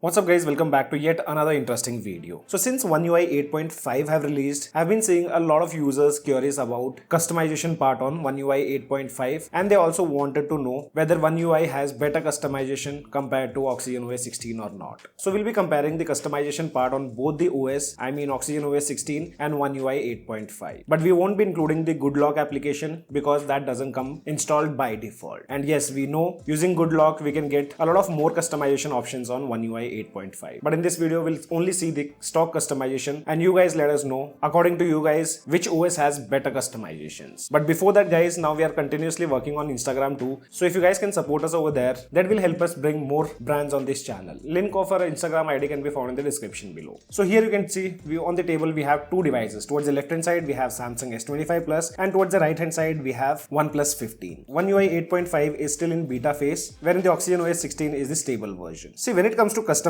What's up guys, welcome back to yet another interesting video. So since One UI 8.5 have released, I've been seeing a lot of users curious about customization part on One UI 8.5 and they also wanted to know whether One UI has better customization compared to OxygenOS 16 or not. So we'll be comparing the customization part on both the OS, OxygenOS 16 and One UI 8.5. But we won't be including the Good Lock application because that doesn't come installed by default. And yes, we know using Good Lock we can get a lot of more customization options on One UI 8.5. But in this video, we'll only see the stock customization and you guys let us know, according to you guys, which OS has better customizations. But before that guys, now we are continuously working on Instagram too. So if you guys can support us over there, that will help us bring more brands on this channel. Link of our Instagram ID can be found in the description below. So here you can see, on the table we have two devices. Towards the left hand side, we have Samsung S25 Plus and towards the right hand side, we have OnePlus 15. One UI 8.5 is still in beta phase, wherein the OxygenOS 16 is the stable version. See, when it comes to customization,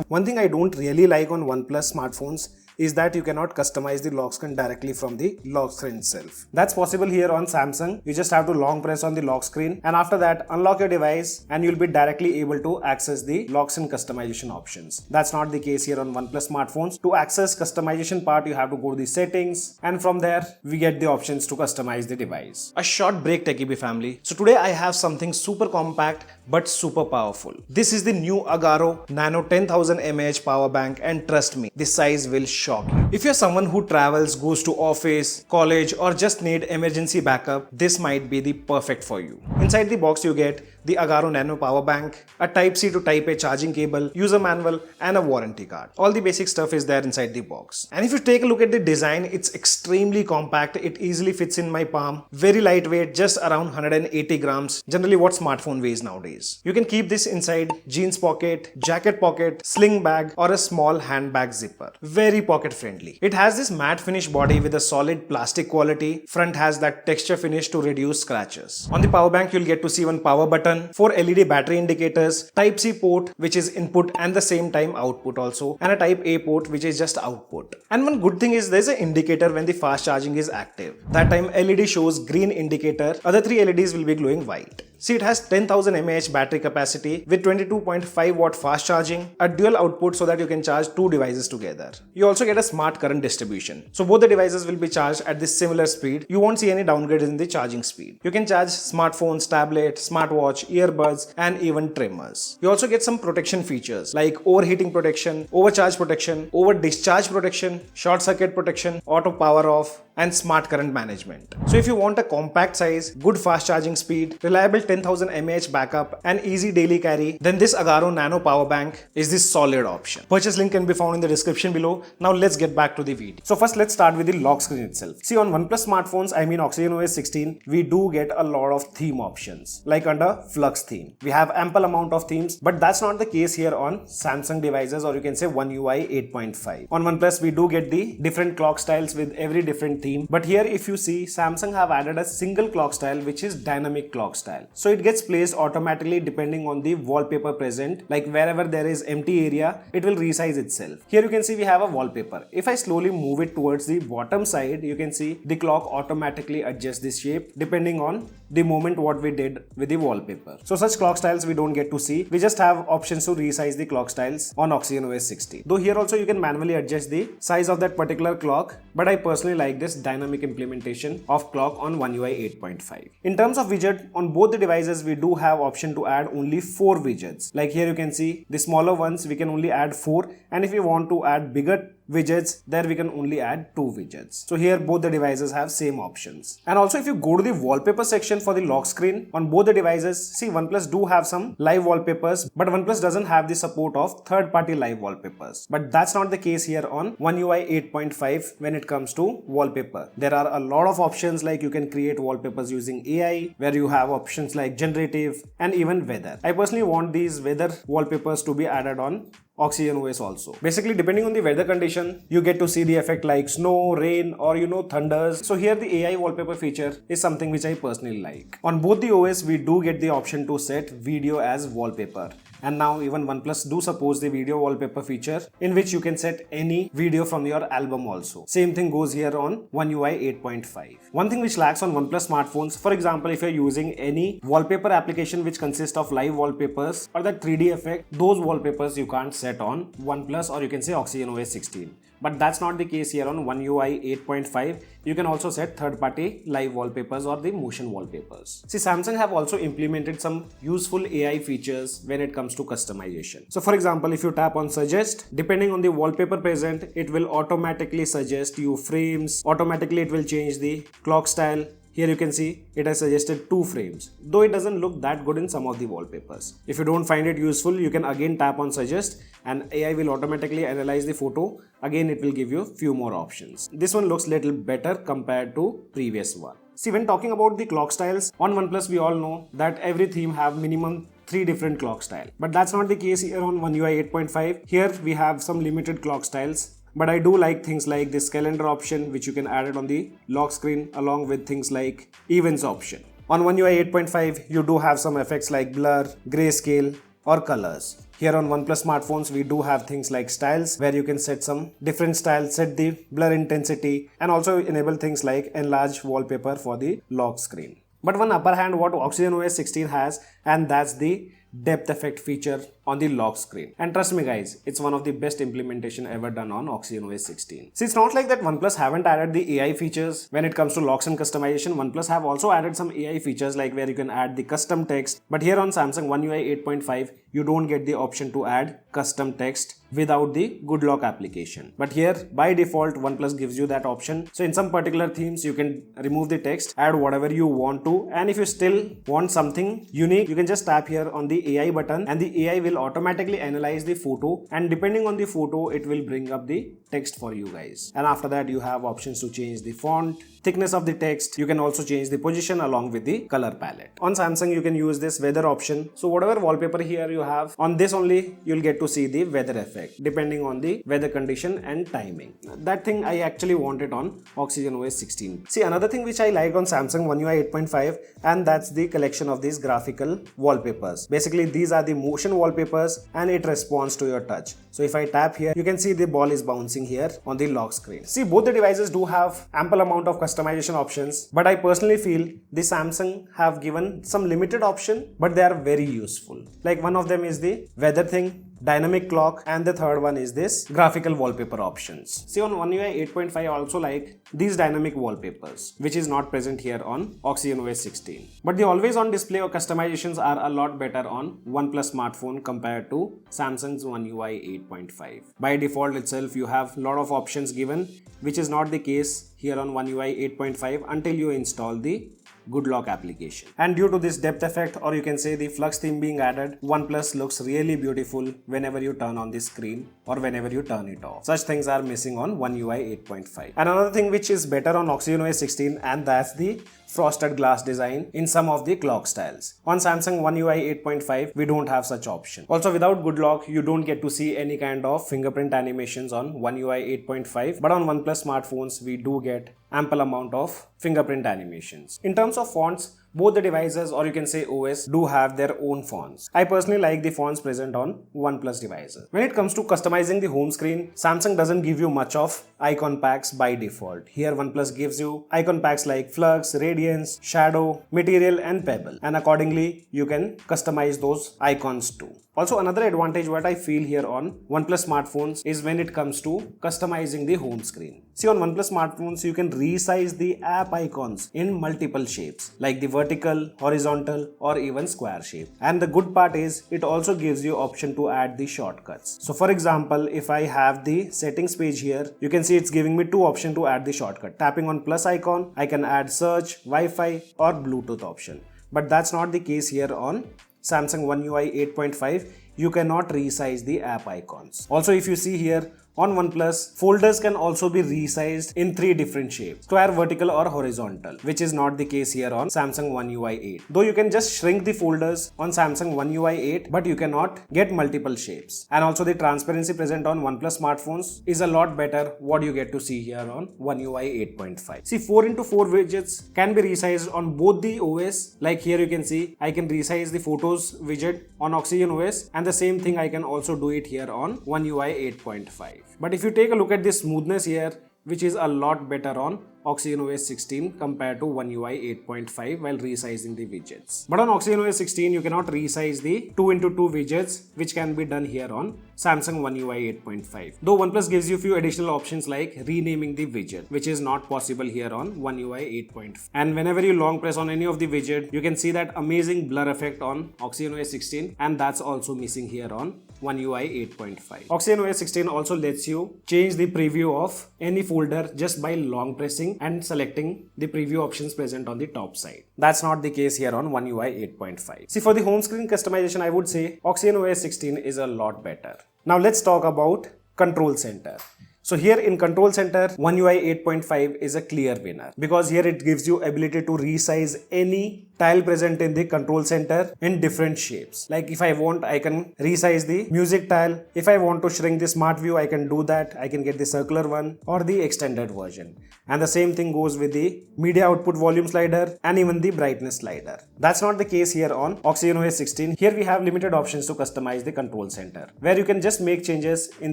one thing I don't really like on OnePlus smartphones is that you cannot customize the lock screen directly from the lock screen itself. That's possible here on Samsung. You just have to long press on the lock screen and after that unlock your device and you'll be directly able to access the lock screen customization options. That's not the case here on OnePlus smartphones. To access customization part, you have to go to the settings and from there we get the options to customize the device. A short break, TechieBee family. So today I have something super compact but super powerful. This is the new Agaro Nano 10,000 mAh power bank and trust me, this size will shock you. If you're someone who travels, goes to office, college or just need emergency backup, this might be the perfect for you. Inside the box you get the Agaro Nano power bank, a Type-C to Type-A charging cable, user manual and a warranty card. All the basic stuff is there inside the box. And if you take a look at the design, it's extremely compact. It easily fits in my palm. Very lightweight, just around 180 grams. Generally what smartphone weighs nowadays. You can keep this inside jeans pocket, jacket pocket, sling bag or a small handbag zipper. Very pocket friendly. It has this matte finish body with a solid plastic quality. Front has that texture finish to reduce scratches. On the power bank you'll get to see one power button, 4 LED battery indicators, Type-C port which is input and the same time output also, and a Type-A port which is just output. And one good thing is there's an indicator when the fast charging is active. That time LED shows green indicator, other 3 LEDs will be glowing white. See, it has 10,000 mAh battery capacity with 22.5 watt fast charging, a dual output so that you can charge two devices together. You also get a smart current distribution. So both the devices will be charged at this similar speed. You won't see any downgrades in the charging speed. You can charge smartphones, tablet, smartwatch, earbuds and even trimmers. You also get some protection features like overheating protection, overcharge protection, over discharge protection, short circuit protection, auto power off and smart current management. So if you want a compact size, good fast charging speed, reliable 10,000 mAh backup and easy daily carry, then this Agaro Nano power bank is the solid option. Purchase link can be found in the description below. Now let's get back to the video. So first let's start with the lock screen itself. See, on OnePlus smartphones, OxygenOS 16, we do get a lot of theme options like under Flux theme. We have ample amount of themes, but that's not the case here on Samsung devices or you can say One UI 8.5. On OnePlus we do get the different clock styles with every different theme, but here if you see, Samsung have added a single clock style which is dynamic clock style. So it gets placed automatically depending on the wallpaper present, like wherever there is empty area, it will resize itself. Here you can see we have a wallpaper. If I slowly move it towards the bottom side, you can see the clock automatically adjusts the shape depending on the moment what we did with the wallpaper. So such clock styles we don't get to see. We just have options to resize the clock styles on OxygenOS 16. Though here also you can manually adjust the size of that particular clock, but I personally like this dynamic implementation of clock on One UI 8.5. In terms of widget, on both the devices we do have option to add only 4 widgets. Like here you can see the smaller ones we can only add 4, and if you want to add bigger widgets, there we can only add 2 widgets. So here both the devices have same options. And also if you go to the wallpaper section for the lock screen on both the devices, see, OnePlus do have some live wallpapers, but OnePlus doesn't have the support of third-party live wallpapers. But that's not the case here on One UI 8.5 when it comes to wallpaper. There are a lot of options, like you can create wallpapers using AI, where you have options like generative and even weather. I personally want these weather wallpapers to be added on OxygenOS also. Basically, depending on the weather condition, you get to see the effect like snow, rain, or thunders. So here the AI wallpaper feature is something which I personally like. On both the OS, we do get the option to set video as wallpaper. And now even OnePlus do support the video wallpaper feature in which you can set any video from your album also. Same thing goes here on One UI 8.5. One thing which lacks on OnePlus smartphones, for example, if you're using any wallpaper application which consists of live wallpapers or that 3D effect, those wallpapers you can't set on OnePlus or you can say OxygenOS 16. But that's not the case here on One UI 8.5. You can also set third-party live wallpapers or the motion wallpapers. See, Samsung have also implemented some useful AI features when it comes to customization. So for example, if you tap on suggest, depending on the wallpaper present, it will automatically suggest you frames. Automatically it will change the clock style. Here you can see it has suggested 2 frames, though it doesn't look that good in some of the wallpapers. If you don't find it useful, you can again tap on suggest and AI will automatically analyze the photo. Again, it will give you few more options. This one looks little better compared to previous one. See, when talking about the clock styles, on OnePlus we all know that every theme have minimum 3 different clock style. But that's not the case here on One UI 8.5. Here we have some limited clock styles. But I do like things like this calendar option which you can add it on the lock screen along with things like events option. On One UI 8.5 you do have some effects like blur, grayscale or colors. Here on OnePlus smartphones we do have things like styles where you can set some different styles, set the blur intensity and also enable things like enlarge wallpaper for the lock screen. But one upper hand what OxygenOS 16 has, and that's the depth effect feature on the lock screen. And trust me guys, it's one of the best implementation ever done on OxygenOS 16. See, it's not like that OnePlus haven't added the AI features when it comes to locks and customization. OnePlus have also added some AI features like where you can add the custom text. But here on Samsung One UI 8.5, you don't get the option to add custom text without the good lock application. But here by default OnePlus gives you that option. So in some particular themes you can remove the text, add whatever you want to, and if you still want something unique, you can just tap here on the AI button and the AI will automatically analyze the photo, and depending on the photo it will bring up the text for you guys. And after that you have options to change the font, thickness of the text. You can also change the position along with the color palette. On Samsung you can use this weather option. So whatever wallpaper here you have, on this only you'll get to see the weather effect depending on the weather condition and timing. That thing I actually wanted on OxygenOS 16. See, another thing which I like on Samsung One UI 8.5, and that's the collection of these graphical wallpapers. Basically these are the motion wallpapers and it responds to your touch. So if I tap here, you can see the ball is bouncing here on the lock screen. See, both the devices do have ample amount of customization options, but I personally feel the Samsung have given some limited option, but they are very useful. Like one of them is the weather thing, dynamic clock, and the third one is this graphical wallpaper options. See, on One UI 8.5 I also like these dynamic wallpapers, which is not present here on OxygenOS 16. But the always on display or customizations are a lot better on OnePlus smartphone compared to Samsung's One UI 8.5. By default itself you have a lot of options given, which is not the case here on One UI 8.5 until you install the good lock application. And due to this depth effect, or you can say the flux theme being added, OnePlus looks really beautiful whenever you turn on the screen or whenever you turn it off. Such things are missing on One UI 8.5. And another thing which is better on OxygenOS 16, and that's the frosted glass design in some of the clock styles. On Samsung One UI 8.5, we don't have such option. Also, without good lock, you don't get to see any kind of fingerprint animations on One UI 8.5, but on OnePlus smartphones, we do get ample amount of fingerprint animations. In terms of fonts, both the devices, or you can say OS, do have their own fonts. I personally like the fonts present on OnePlus devices. When it comes to customizing the home screen, Samsung doesn't give you much of icon packs by default. Here OnePlus gives you icon packs like Flux, Radiance, Shadow, Material and Pebble, and accordingly you can customize those icons too. Also, another advantage what I feel here on OnePlus smartphones is when it comes to customizing the home screen. See, on OnePlus smartphones, you can resize the app icons in multiple shapes like the vertical, horizontal or even square shape. And the good part is it also gives you option to add the shortcuts. So for example, if I have the settings page here, you can see it's giving me two options to add the shortcut. Tapping on plus icon, I can add search, Wi-Fi or Bluetooth option. But that's not the case here on Samsung One UI 8.5, you cannot resize the app icons. Also, if you see here, on OnePlus, folders can also be resized in 3 different shapes: square, vertical or horizontal, which is not the case here on Samsung One UI 8. Though you can just shrink the folders on Samsung One UI 8, but you cannot get multiple shapes. And also the transparency present on OnePlus smartphones is a lot better what you get to see here on One UI 8.5. See, 4x4 widgets can be resized on both the OS. Like here you can see, I can resize the photos widget on OxygenOS, and and the same thing I can also do it here on One UI 8.5. But if you take a look at the smoothness here, which is a lot better on OxygenOS 16 compared to One UI 8.5 while resizing the widgets. But on OxygenOS 16, you cannot resize the 2x2 widgets, which can be done here on Samsung One UI 8.5. Though OnePlus gives you few additional options like renaming the widget, which is not possible here on One UI 8.5. And whenever you long press on any of the widget, you can see that amazing blur effect on OxygenOS 16, and that's also missing here on One UI 8.5. OxygenOS 16 also lets you change the preview of any folder just by long pressing and selecting the preview options present on the top side. That's not the case here on One UI 8.5. See, for the home screen customization, I would say OxygenOS 16 is a lot better. Now let's talk about Control Center. So here in Control Center, One UI 8.5 is a clear winner because here it gives you ability to resize any tile present in the Control Center in different shapes. Like if I want, I can resize the music tile. If I want to shrink the smart view, I can do that. I can get the circular one or the extended version. And the same thing goes with the media output volume slider and even the brightness slider. That's not the case here on OxygenOS 16. Here we have limited options to customize the Control Center, where you can just make changes in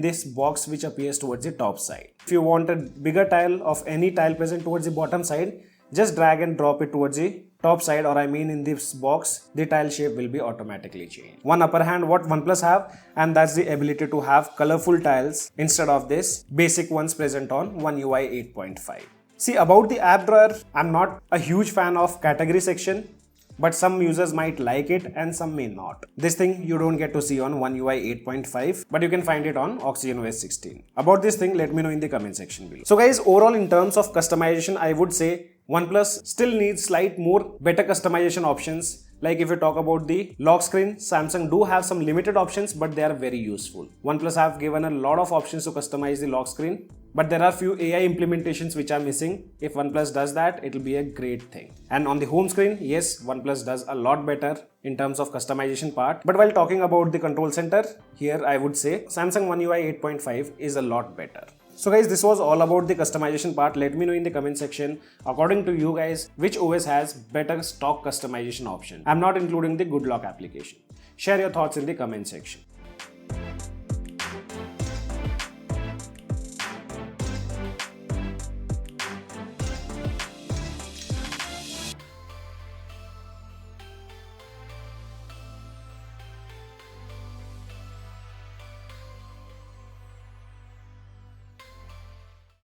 this box which appears towards the top side. If you want a bigger tile of any tile present towards the bottom side, just drag and drop it towards the top side, or I mean in this box, the tile shape will be automatically changed. One upper hand what OnePlus have, and that's the ability to have colorful tiles instead of this basic ones present on One UI 8.5. See, about the app drawer, I'm not a huge fan of category section, but some users might like it and some may not. This thing you don't get to see on One UI 8.5, but you can find it on OxygenOS 16. About this thing, let me know in the comment section below. So guys, overall in terms of customization, I would say OnePlus still needs slight more better customization options. Like if you talk about the lock screen, Samsung do have some limited options, but they are very useful. OnePlus have given a lot of options to customize the lock screen, but there are few AI implementations which are missing. If OnePlus does that, it will be a great thing. And on the home screen, yes, OnePlus does a lot better in terms of customization part. But while talking about the control center, here I would say Samsung One UI 8.5 is a lot better. So guys, this was all about the customization part. Let me know in the comment section, according to you guys, which OS has better stock customization option. I'm not including the Good Lock application. Share your thoughts in the comment section.